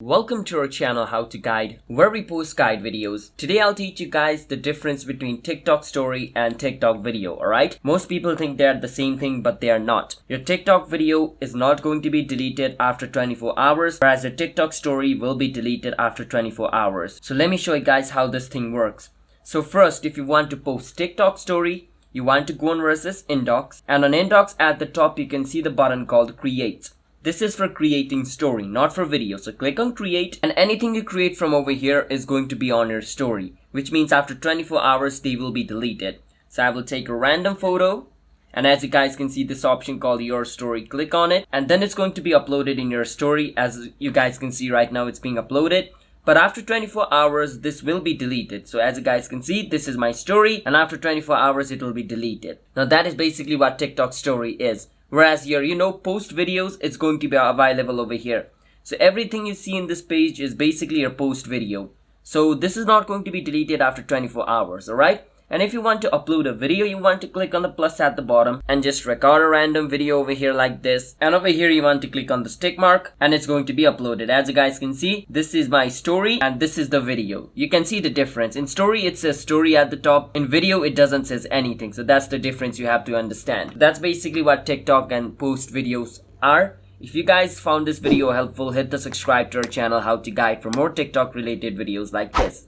Welcome to our channel How to Guide, where we post guide videos. Today I'll teach you guys the difference between TikTok story and TikTok video, alright? Most people think they're the same thing, but they are not. Your TikTok video is not going to be deleted after 24 hours, whereas your TikTok story will be deleted after 24 hours. So let me show you guys how this thing works. So first, if you want to post TikTok story, you want to go on versus inbox, and on inbox at the top you can see the button called create. This is for creating story, not for video. So click on create, and anything you create from over here is going to be on your story, which means after 24 hours they will be deleted. So I will take a random photo, and as you guys can see this option called your story, click on it, and then it's going to be uploaded in your story. As you guys can see right now, it's being uploaded. But after 24 hours, this will be deleted. So as you guys can see, this is my story, and after 24 hours, it will be deleted. Now that is basically what TikTok story is. Whereas your, post videos, it's going to be available over here. So everything you see in this page is basically your post video. So this is not going to be deleted after 24 hours, alright? And if you want to upload a video, you want to click on the plus at the bottom and just record a random video over here like this. And over here you want to click on the stick mark and it's going to be uploaded. As you guys can see, this is my story and this is the video. You can see the difference. In story it says story at the top. In video it doesn't says anything. So that's the difference you have to understand. That's basically what TikTok and post videos are. If you guys found this video helpful, hit the subscribe to our channel How to Guide for more TikTok related videos like this.